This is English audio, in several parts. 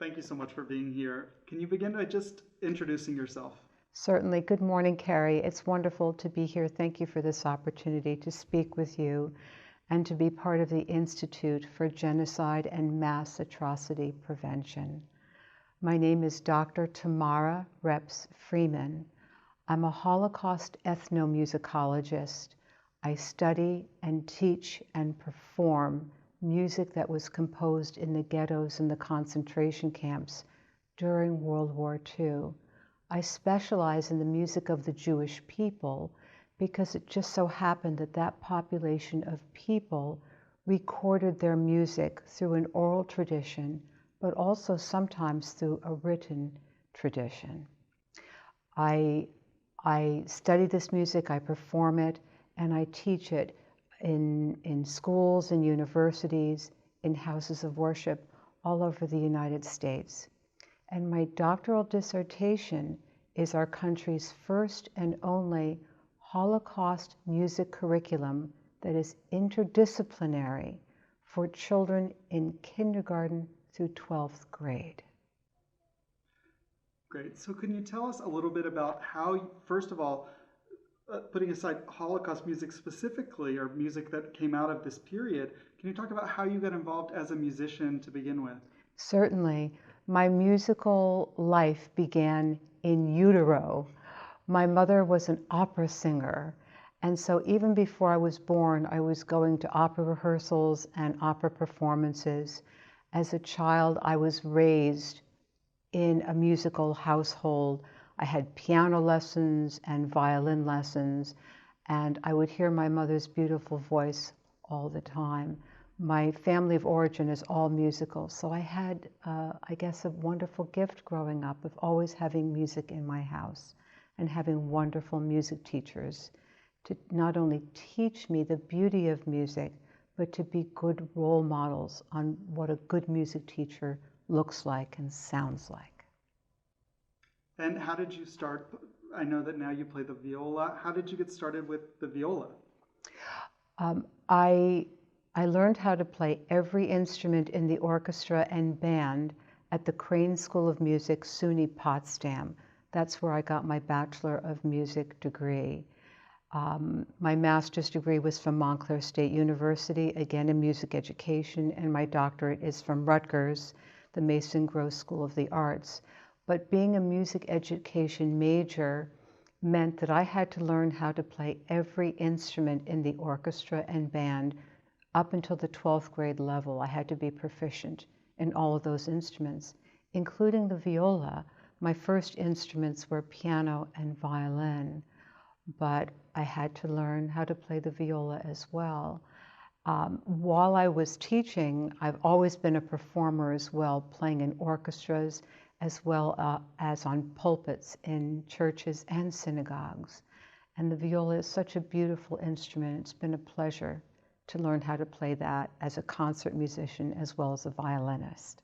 Thank you so much for being here. Can you begin by just introducing yourself? Certainly. Good morning, Carrie. It's wonderful to be here. Thank you for this opportunity to speak with you and to be part of the Institute for Genocide and Mass Atrocity Prevention. My name is Dr. Tamara Reps Freeman. I'm a Holocaust ethnomusicologist. I study and teach and perform music that was composed in the ghettos and the concentration camps during World War II. I specialize in the music of the Jewish people because it just so happened that that population of people recorded their music through an oral tradition, but also sometimes through a written tradition. I study this music, I perform it, and I teach it in schools, in universities, in houses of worship all over the United States. And my doctoral dissertation is our country's first and only Holocaust music curriculum that is interdisciplinary for children in kindergarten through 12th grade. Great. So can you tell us a little bit about how, first of all, putting aside Holocaust music specifically, or music that came out of this period, can you talk about how you got involved as a musician to begin with? Certainly. My musical life began in utero. My mother was an opera singer, and so even before I was born, I was going to opera rehearsals and opera performances. As a child, I was raised in a musical household. I had piano lessons and violin lessons, and I would hear my mother's beautiful voice all the time. My family of origin is all musical, so I had, I guess, a wonderful gift growing up of always having music in my house and having wonderful music teachers to not only teach me the beauty of music, but to be good role models on what a good music teacher looks like and sounds like. And how did you start? I know that now you play the viola. How did you get started with the viola? I learned how to play every instrument in the orchestra and band at the Crane School of Music, SUNY Potsdam. That's where I got my Bachelor of Music degree. My master's degree was from Montclair State University, again in music education, and my doctorate is from Rutgers, the Mason Gross School of the Arts. But being a music education major meant that I had to learn how to play every instrument in the orchestra and band up until the 12th grade level. I had to be proficient in all of those instruments, including the viola. My first instruments were piano and violin, but I had to learn how to play the viola as well. While I was teaching, I've always been a performer as well, playing in orchestras as well as on pulpits in churches and synagogues. And the viola is such a beautiful instrument. It's been a pleasure to learn how to play that as a concert musician as well as a violinist.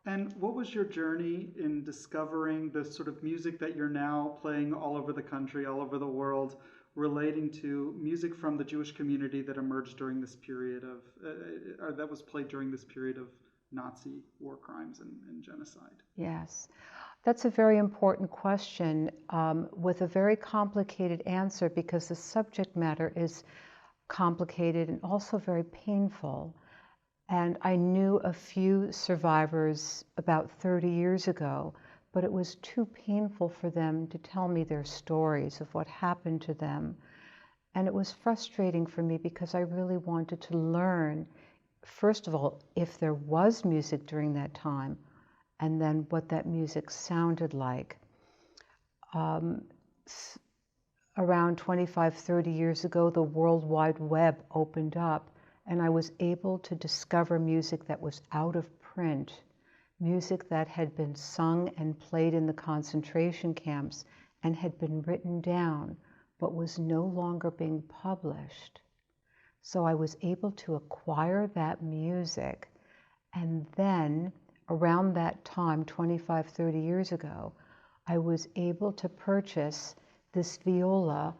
And what was your journey in discovering the sort of music that you're now playing all over the country, all over the world, relating to music from the Jewish community that emerged during this period of, or that was played during this period of Nazi war crimes and genocide? Yes, that's a very important question with a very complicated answer because the subject matter is complicated and also very painful. And I knew a few survivors about 30 years ago, but it was too painful for them to tell me their stories of what happened to them. And it was frustrating for me because I really wanted to learn, first of all, if there was music during that time, and then what that music sounded like. Around 25, 30 years ago, the World Wide Web opened up, and I was able to discover music that was out of print, music that had been sung and played in the concentration camps and had been written down, but was no longer being published. So I was able to acquire that music, and then around that time, 25, 30 years ago, I was able to purchase this viola,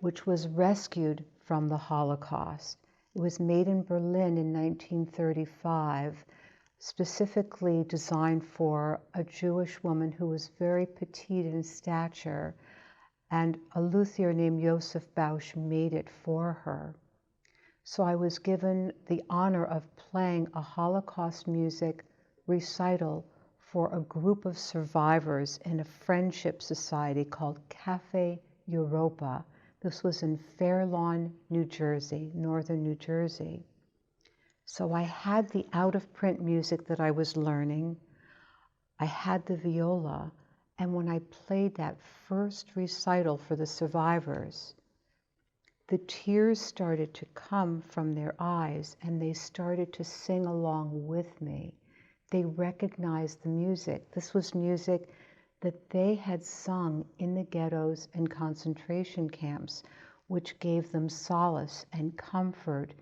which was rescued from the Holocaust. It was made in Berlin in 1935 specifically designed for a Jewish woman who was very petite in stature, and a luthier named Joseph Bausch made it for her. So I was given the honor of playing a Holocaust music recital for a group of survivors in a friendship society called Cafe Europa. This was in Fair Lawn, New Jersey, northern New Jersey. So I had the out-of-print music that I was learning. I had the viola, and when I played that first recital for the survivors, the tears started to come from their eyes, and they started to sing along with me. They recognized the music. This was music that they had sung in the ghettos and concentration camps, which gave them solace and comfort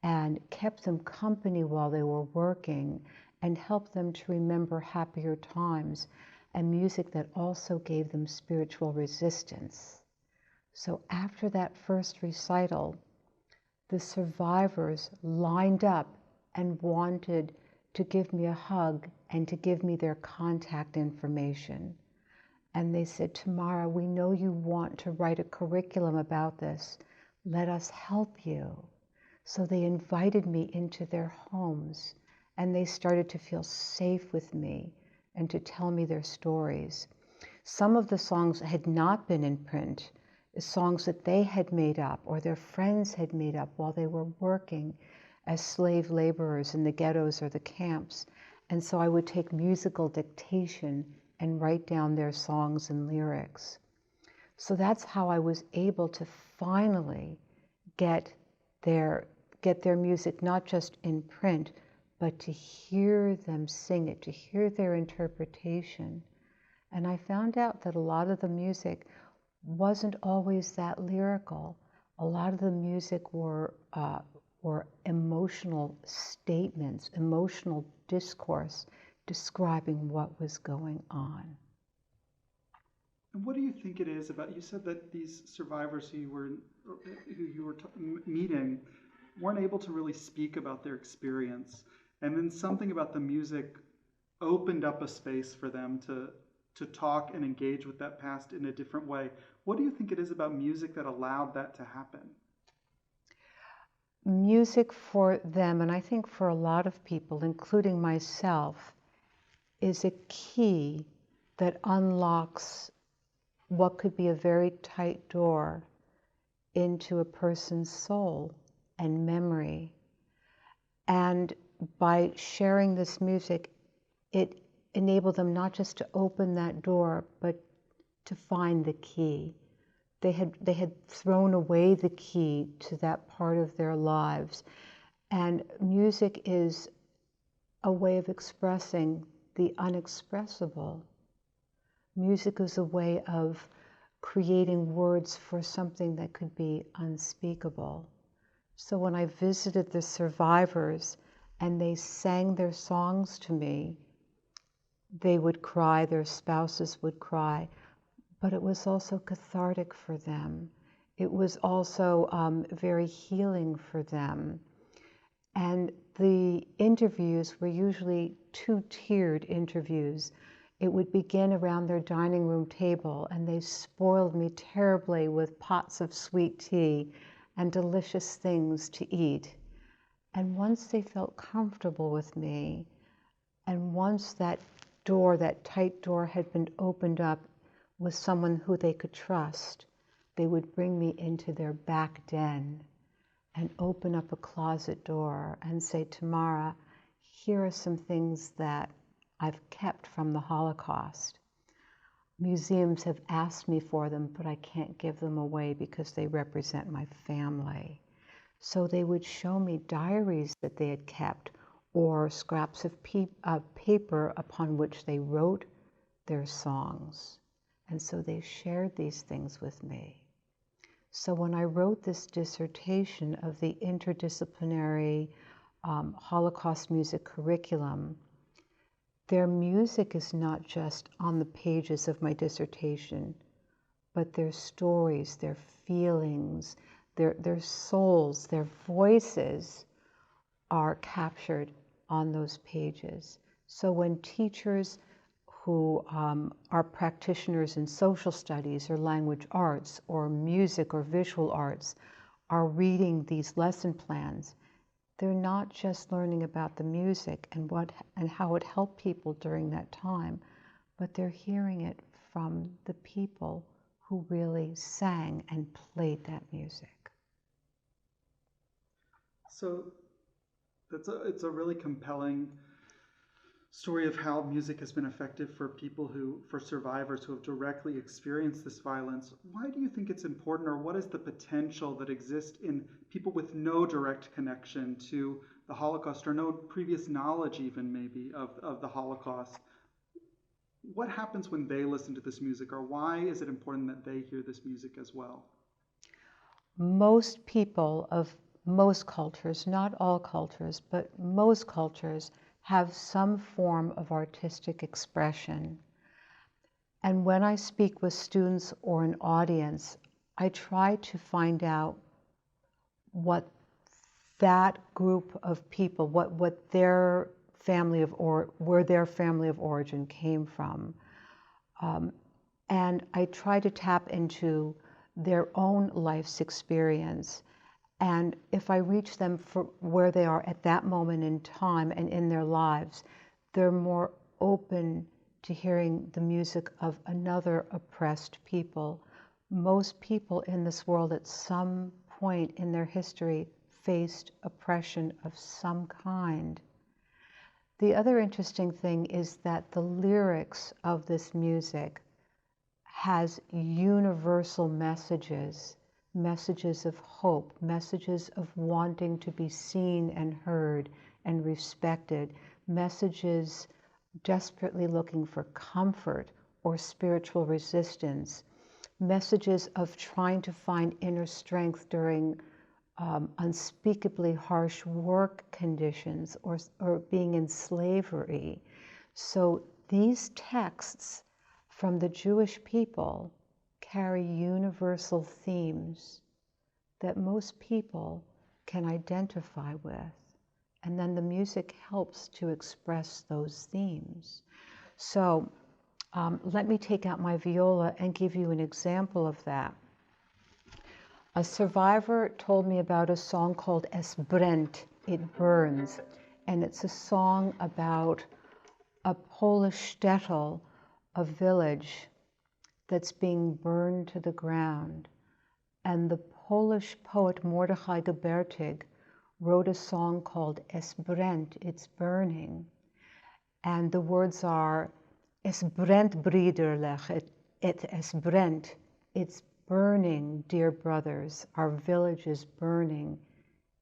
and kept them company while they were working and helped them to remember happier times, and music that also gave them spiritual resistance. So after that first recital, the survivors lined up and wanted to give me a hug and to give me their contact information. And they said, "Tamara, we know you want to write a curriculum about this. Let us help you." So they invited me into their homes, and they started to feel safe with me and to tell me their stories. Some of the songs had not been in print, songs that they had made up or their friends had made up while they were working as slave laborers in the ghettos or the camps. And so I would take musical dictation and write down their songs and lyrics. So that's how I was able to finally get their music, not just in print, but to hear them sing it, to hear their interpretation. And I found out that a lot of the music wasn't always that lyrical. A lot of the music were emotional statements, emotional discourse describing what was going on. And what do you think it is about? You said that these survivors who you were meeting weren't able to really speak about their experience, and then something about the music opened up a space for them to talk and engage with that past in a different way. What do you think it is about music that allowed that to happen? Music for them, and I think for a lot of people, including myself, is a key that unlocks what could be a very tight door into a person's soul and memory. And by sharing this music, it enabled them not just to open that door, but to find the key. They had thrown away the key to that part of their lives. And music is a way of expressing the unexpressible. Music is a way of creating words for something that could be unspeakable. So when I visited the survivors and they sang their songs to me, they would cry, their spouses would cry, but it was also cathartic for them. It was also very healing for them. And the interviews were usually two-tiered interviews. It would begin around their dining room table, and they spoiled me terribly with pots of sweet tea and delicious things to eat. And once they felt comfortable with me, and once that door, that tight door, had been opened up with someone who they could trust, they would bring me into their back den and open up a closet door and say, "Tamara, here are some things that I've kept from the Holocaust. Museums have asked me for them, but I can't give them away because they represent my family." So they would show me diaries that they had kept or scraps of paper upon which they wrote their songs. And so they shared these things with me. So when I wrote this dissertation of the interdisciplinary Holocaust music curriculum, their music is not just on the pages of my dissertation, but their stories, their feelings, their souls, their voices are captured on those pages. So when teachers who are practitioners in social studies or language arts or music or visual arts are reading these lesson plans, they're not just learning about the music and how it helped people during that time, but they're hearing it from the people who really sang and played that music. So it's a really compelling story of how music has been effective for survivors who have directly experienced this violence. Why do you think it's important, or what is the potential that exists in people with no direct connection to the Holocaust or no previous knowledge even maybe of the Holocaust? What happens when they listen to this music, or why is it important that they hear this music as well? Most people of most cultures, not all cultures, but most cultures have some form of artistic expression. And when I speak with students or an audience, I try to find out what that group of people, what their family where their family of origin came from. And I try to tap into their own life's experience. And if I reach them for where they are at that moment in time and in their lives, they're more open to hearing the music of another oppressed people. Most people in this world at some point in their history faced oppression of some kind. The other interesting thing is that the lyrics of this music has universal messages of hope, messages of wanting to be seen and heard and respected, messages desperately looking for comfort or spiritual resistance, messages of trying to find inner strength during unspeakably harsh work conditions or being in slavery. So these texts from the Jewish people carry universal themes that most people can identify with. And then the music helps to express those themes. So let me take out my viola and give you an example of that. A survivor told me about a song called Es brennt, It Burns. And it's a song about a Polish shtetl, a village that's being burned to the ground. And the Polish poet Mordechai Gebertig wrote a song called Es brennt, It's Burning. And the words are, Es brennt, broederlech, es brennt, it's burning, dear brothers, our village is burning.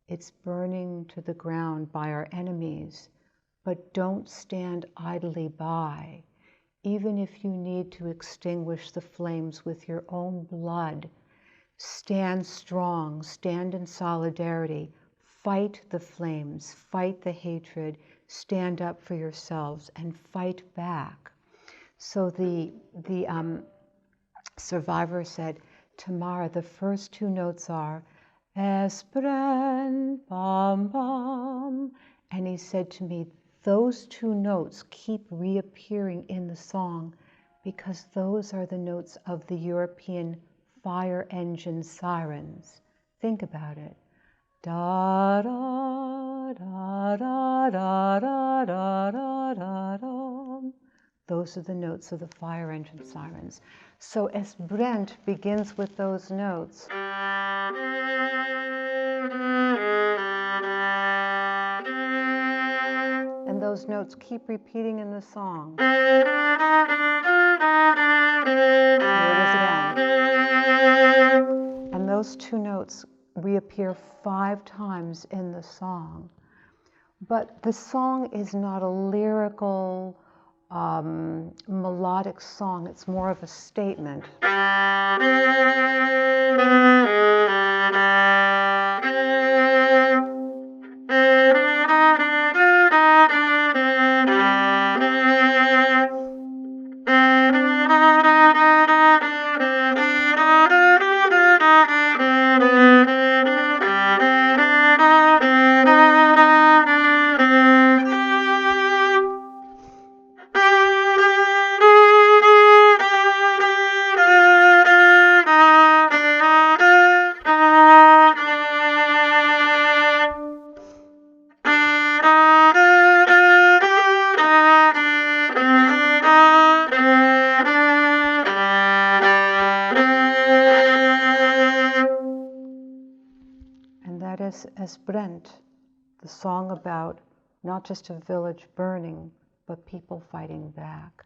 It's burning to the ground by our enemies, but don't stand idly by. Even if you need to extinguish the flames with your own blood, stand strong, stand in solidarity, fight the flames, fight the hatred, stand up for yourselves and fight back. So the survivor said, Tamara, the first two notes are, Es brennt, bam, bam. And he said to me, those two notes keep reappearing in the song because those are the notes of the European fire engine sirens. Think about it. Da da da da da da da da da da. Those are the notes of the fire engine sirens. So Es brennt begins with those notes. And those notes keep repeating in the song. Here it is again. And those two notes reappear 5 times in the song. But the song is not a lyrical, melodic song. It's more of a statement. Es brennt, the song about not just a village burning, but people fighting back.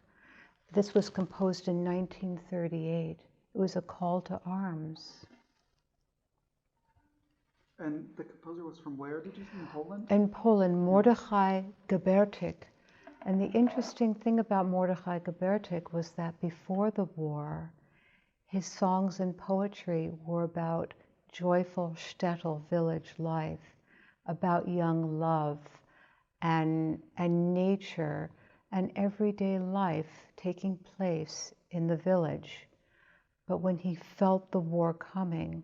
This was composed in 1938. It was a call to arms. And the composer was from where, did you say, in Poland? In Poland, Mordechai Gebertyk. And the interesting thing about Mordechai Gebertyk was that before the war, his songs and poetry were about joyful shtetl village life, about young love and nature and everyday life taking place in the village. But when he felt the war coming,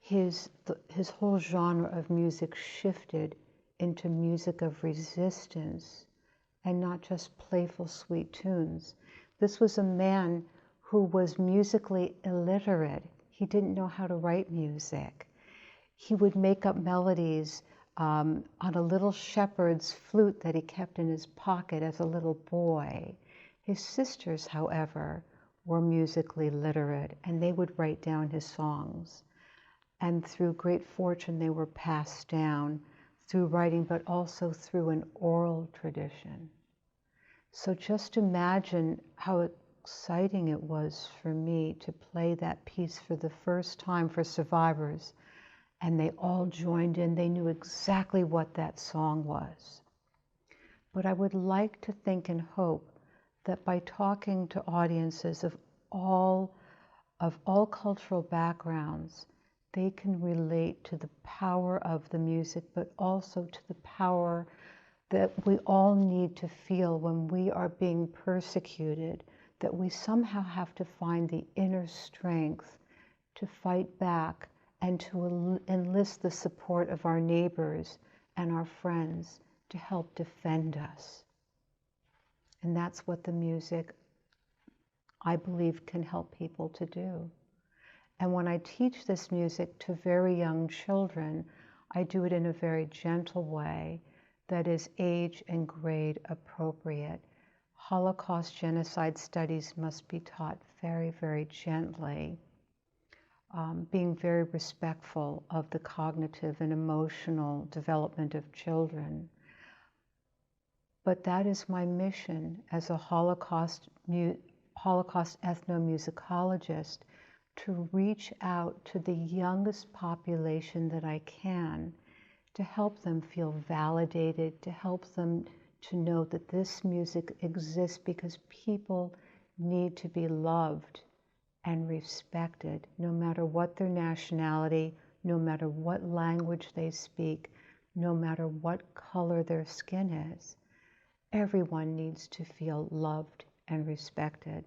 his whole genre of music shifted into music of resistance and not just playful, sweet tunes. This was a man who was musically illiterate. He didn't know how to write music. He would make up melodies on a little shepherd's flute that he kept in his pocket as a little boy. His sisters, however, were musically literate, and they would write down his songs. And through great fortune, they were passed down through writing, but also through an oral tradition. So just imagine how exciting it was for me to play that piece for the first time for survivors. And they all joined in. They knew exactly what that song was. But I would like to think and hope that by talking to audiences of all cultural backgrounds, they can relate to the power of the music, but also to the power that we all need to feel when we are being persecuted, that we somehow have to find the inner strength to fight back and to enlist the support of our neighbors and our friends to help defend us. And that's what the music, I believe, can help people to do. And when I teach this music to very young children, I do it in a very gentle way that is age and grade appropriate. Holocaust genocide studies must be taught very, very gently, being very respectful of the cognitive and emotional development of children. But that is my mission as a Holocaust ethnomusicologist, to reach out to the youngest population that I can, to help them feel validated, to help them to know that this music exists because people need to be loved and respected, no matter what their nationality, no matter what language they speak, no matter what color their skin is. Everyone needs to feel loved and respected.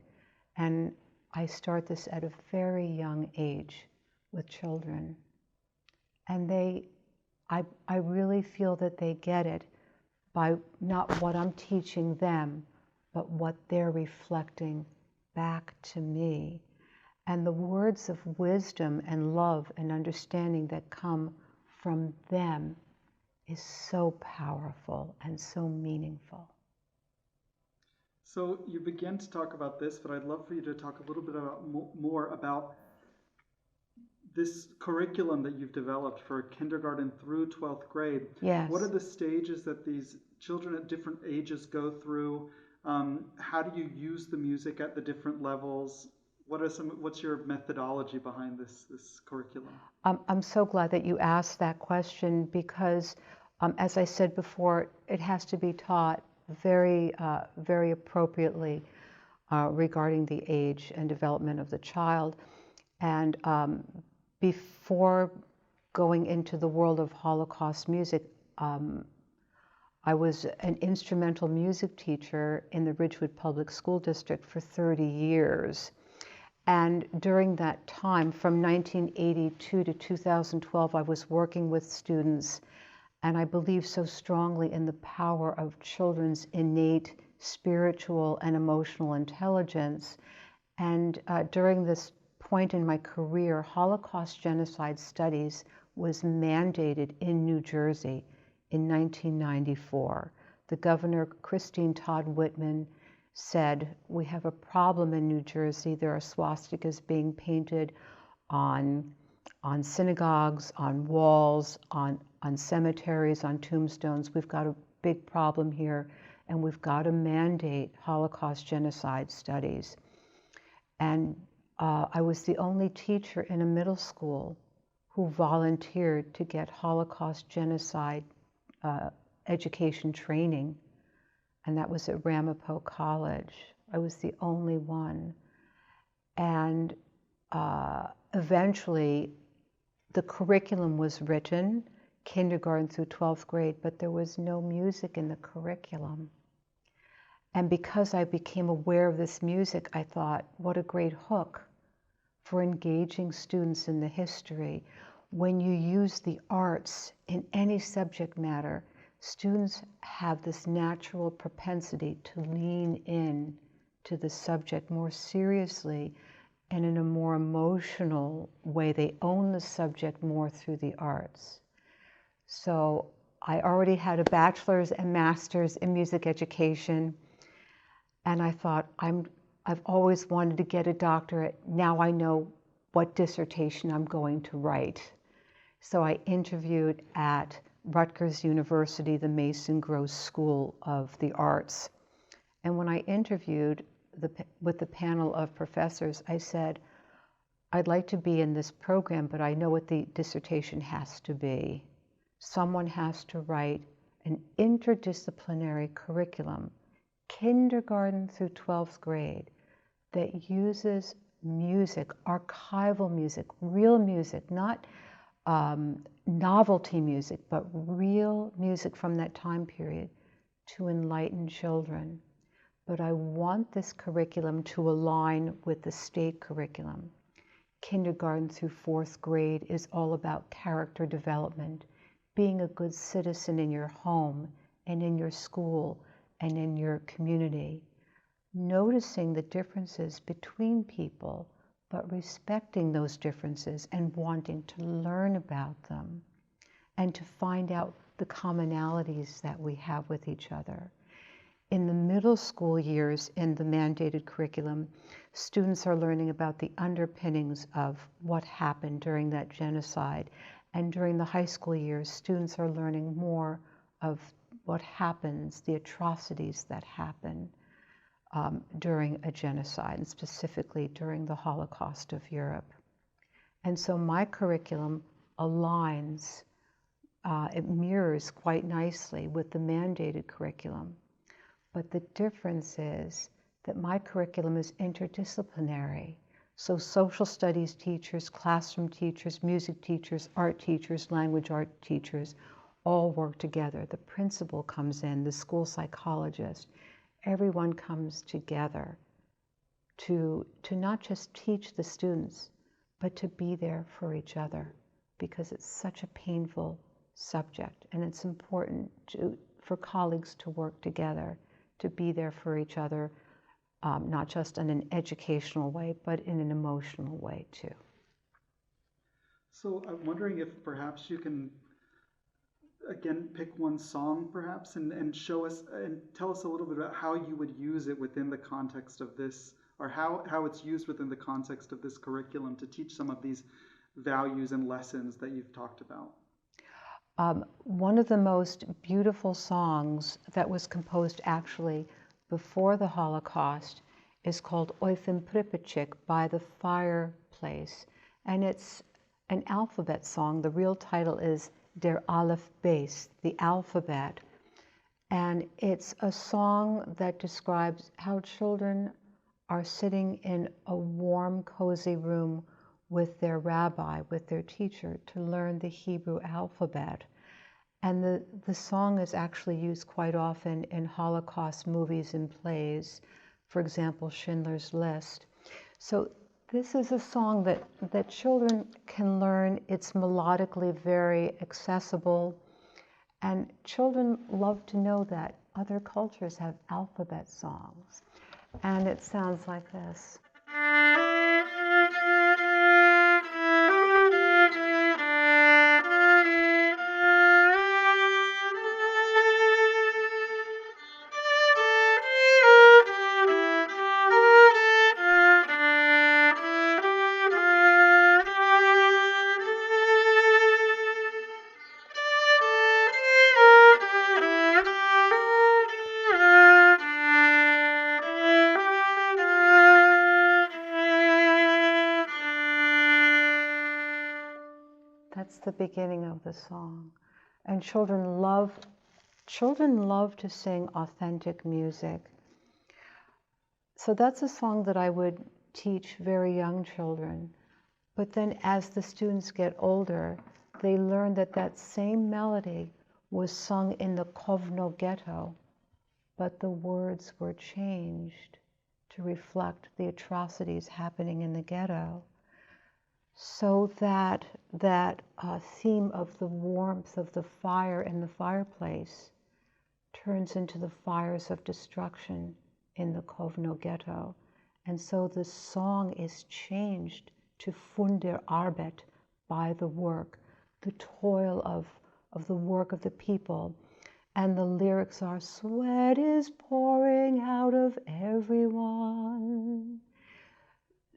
And I start this at a very young age with children. And I really feel that they get it by not what I'm teaching them, but what they're reflecting back to me. And the words of wisdom and love and understanding that come from them is so powerful and so meaningful. So you began to talk about this, but I'd love for you to talk a little bit more about this curriculum that you've developed for kindergarten through 12th grade. Yes. What are the stages that these children at different ages go through? How do you use the music at the different levels? What's your methodology behind this curriculum? I'm so glad that you asked that question because, as I said before, it has to be taught very, very appropriately regarding the age and development of the child. And before going into the world of Holocaust music, I was an instrumental music teacher in the Ridgewood Public School District for 30 years. And during that time, from 1982 to 2012, I was working with students, and I believe so strongly in the power of children's innate spiritual and emotional intelligence. And during this point in my career, Holocaust genocide studies was mandated in New Jersey in 1994. The governor, Christine Todd Whitman, said, we have a problem in New Jersey. There are swastikas being painted on synagogues, on walls, on on cemeteries, on tombstones. We've got a big problem here, and we've got to mandate Holocaust genocide studies. And I was the only teacher in a middle school who volunteered to get Holocaust genocide education training, and that was at Ramapo College. I was the only one. And eventually, the curriculum was written, kindergarten through 12th grade, but there was no music in the curriculum. And because I became aware of this music, I thought, what a great hook for engaging students in the history. When you use the arts in any subject matter, students have this natural propensity to lean in to the subject more seriously and in a more emotional way. They own the subject more through the arts. So I already had a bachelor's and master's in music education, and I thought, I've always wanted to get a doctorate. Now I know what dissertation I'm going to write. So I interviewed at Rutgers University, the Mason Gross School of the Arts. And when I interviewed with the panel of professors, I said, I'd like to be in this program, but I know what the dissertation has to be. Someone has to write an interdisciplinary curriculum, kindergarten through 12th grade, that uses music, archival music, real music, not novelty music, but real music from that time period to enlighten children. But I want this curriculum to align with the state curriculum. Kindergarten through 4th grade is all about character development, being a good citizen in your home and in your school and in your community, noticing the differences between people, but respecting those differences and wanting to learn about them and to find out the commonalities that we have with each other. In the middle school years, in the mandated curriculum, students are learning about the underpinnings of what happened during that genocide. And during the high school years, students are learning more of what happens, the atrocities that happen during a genocide, and specifically during the Holocaust of Europe. And so my curriculum aligns, it mirrors quite nicely with the mandated curriculum. But the difference is that my curriculum is interdisciplinary. So social studies teachers, classroom teachers, music teachers, art teachers, language art teachers, all work together. The principal comes in, the school psychologist. Everyone comes together to not just teach the students, but to be there for each other, because it's such a painful subject, and it's important for colleagues to work together, to be there for each other, not just in an educational way, but in an emotional way too. So I'm wondering if perhaps you can, again, pick one song perhaps and show us and tell us a little bit about how you would use it within the context of this, or how it's used within the context of this curriculum to teach some of these values and lessons that you've talked about. One of the most beautiful songs that was composed actually before the Holocaust is called Oifim Pripachik, by the fireplace. And it's an alphabet song. The real title is Der Aleph Beis, the alphabet. And it's a song that describes how children are sitting in a warm, cozy room with their rabbi, with their teacher, to learn the Hebrew alphabet. And the song is actually used quite often in Holocaust movies and plays, for example, Schindler's List. So this is a song that children can learn. It's melodically very accessible, and children love to know that other cultures have alphabet songs. And it sounds like this. the beginning of the song. And children love to sing authentic music. So that's a song that I would teach very young children. But then as the students get older, they learn that that same melody was sung in the Kovno ghetto, but the words were changed to reflect the atrocities happening in the ghetto. So that theme of the warmth of the fire in the fireplace turns into the fires of destruction in the Kovno ghetto. And so the song is changed to Funder Arbeit, by the work, the toil of the work of the people. And the lyrics are, sweat is pouring out of everyone.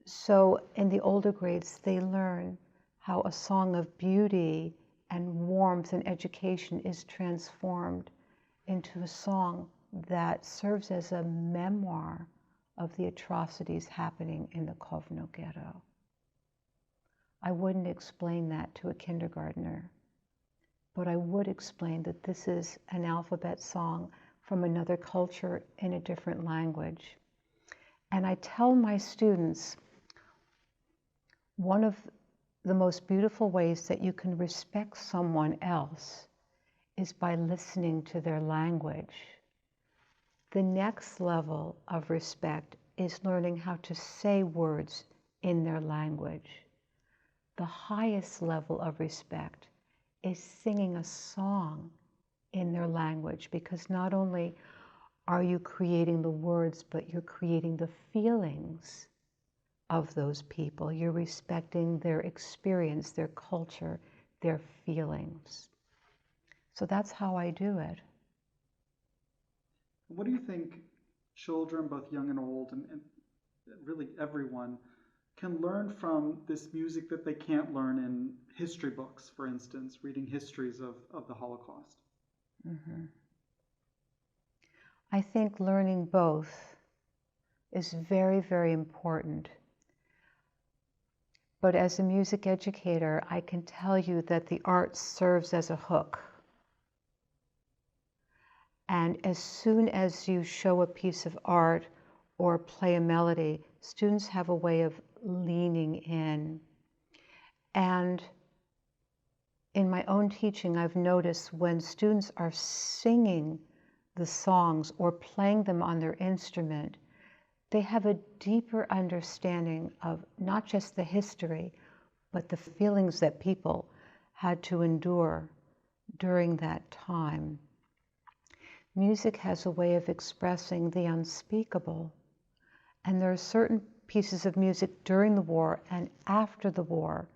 So in the older grades, they learn how a song of beauty and warmth and education is transformed into a song that serves as a memoir of the atrocities happening in the Kovno ghetto. I wouldn't explain that to a kindergartner, but I would explain that this is an alphabet song from another culture in a different language. And I tell my students, one of the most beautiful ways that you can respect someone else is by listening to their language. The next level of respect is learning how to say words in their language. The highest level of respect is singing a song in their language, because not only are you creating the words, but you're creating the feelings of those people. You're respecting their experience, their culture, their feelings. So that's how I do it. What do you think children, both young and old, and really everyone, can learn from this music that they can't learn in history books, for instance, reading histories of the Holocaust? Mm-hmm. I think learning both is very, very important. But as a music educator, I can tell you that the art serves as a hook. And as soon as you show a piece of art or play a melody, students have a way of leaning in. And in my own teaching, I've noticed when students are singing the songs or playing them on their instrument, they have a deeper understanding of not just the history, but the feelings that people had to endure during that time. Music has a way of expressing the unspeakable, and there are certain pieces of music during the war and after the war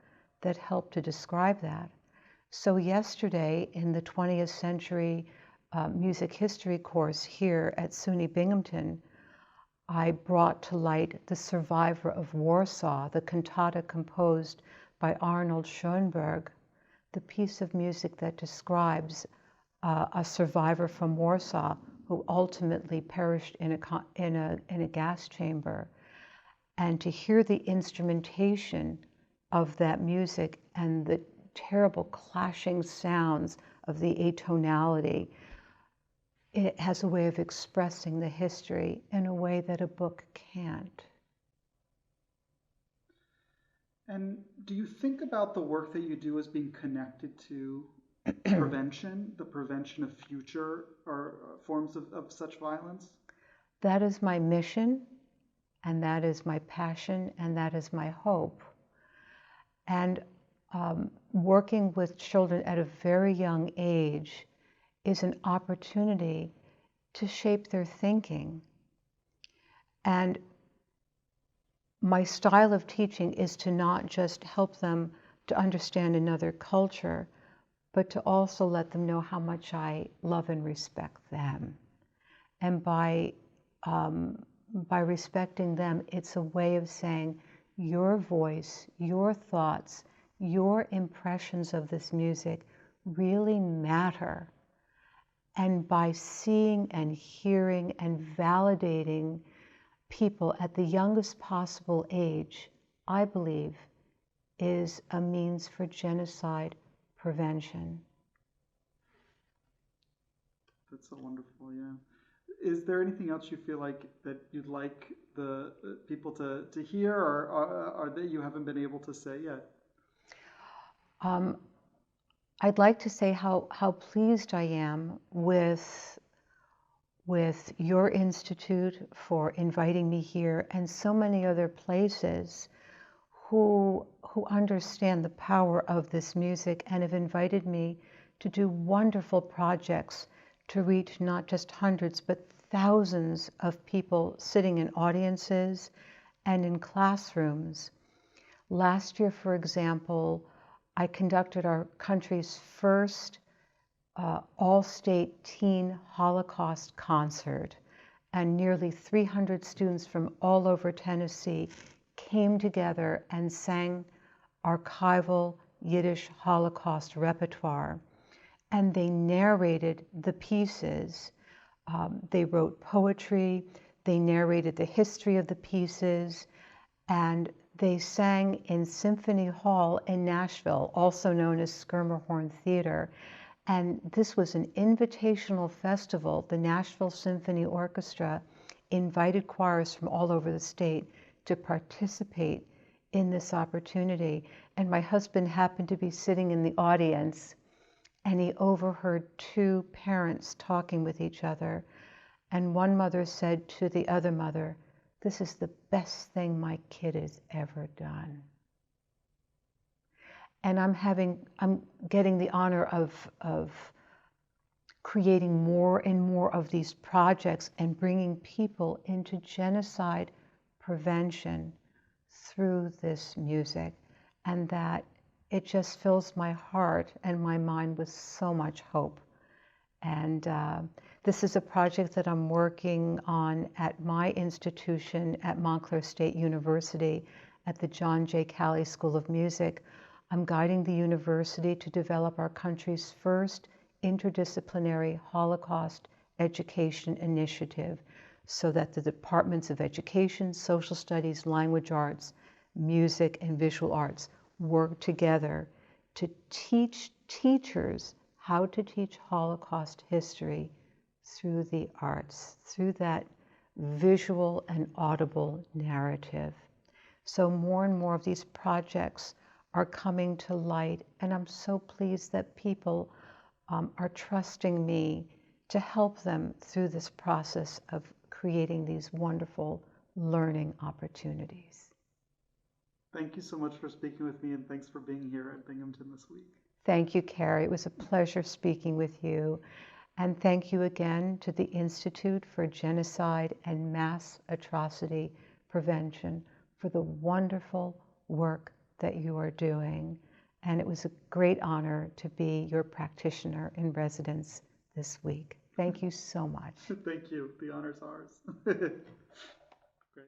that help to describe that. So yesterday in the 20th century music history course here at SUNY Binghamton, I brought to light The Survivor of Warsaw, the cantata composed by Arnold Schoenberg, the piece of music that describes a survivor from Warsaw who ultimately perished in a gas chamber. And to hear the instrumentation of that music and the terrible clashing sounds of the atonality, it has a way of expressing the history in a way that a book can't. And do you think about the work that you do as being connected to prevention, the prevention of future or forms of such violence? That is my mission, and that is my passion, and that is my hope. And working with children at a very young age is an opportunity to shape their thinking. And my style of teaching is to not just help them to understand another culture, but to also let them know how much I love and respect them. And by respecting them, it's a way of saying your voice, your thoughts, your impressions of this music really matter. And by seeing and hearing and validating people at the youngest possible age, I believe, is a means for genocide prevention. That's so wonderful, yeah. Is there anything else you feel like that you'd like the people to hear, or that you haven't been able to say yet? Um, I'd like to say how pleased I am with your institute for inviting me here, and so many other places who understand the power of this music and have invited me to do wonderful projects to reach not just hundreds but thousands of people sitting in audiences and in classrooms. Last year, for example, I conducted our country's first all-state teen Holocaust concert, and nearly 300 students from all over Tennessee came together and sang archival Yiddish Holocaust repertoire. And they narrated the pieces. They wrote poetry, they narrated the history of the pieces, and they sang in Symphony Hall in Nashville, also known as Schermerhorn Theater. And this was an invitational festival. The Nashville Symphony Orchestra invited choirs from all over the state to participate in this opportunity. And my husband happened to be sitting in the audience, and he overheard two parents talking with each other. And one mother said to the other mother, "This is the best thing my kid has ever done." And I'm getting the honor of creating more and more of these projects and bringing people into genocide prevention through this music. And that it just fills my heart and my mind with so much hope. And this is a project that I'm working on at my institution at Montclair State University at the John J. Calley School of Music. I'm guiding the university to develop our country's first interdisciplinary Holocaust education initiative so that the departments of education, social studies, language arts, music, and visual arts work together to teach teachers how to teach Holocaust history through the arts, through that visual and audible narrative. So more and more of these projects are coming to light, and I'm so pleased that people are trusting me to help them through this process of creating these wonderful learning opportunities. Thank you so much for speaking with me, and thanks for being here at Binghamton this week. Thank you, Carrie. It was a pleasure speaking with you. And thank you again to the Institute for Genocide and Mass Atrocity Prevention for the wonderful work that you are doing. And it was a great honor to be your practitioner in residence this week. Thank you so much. Thank you. The honor's ours.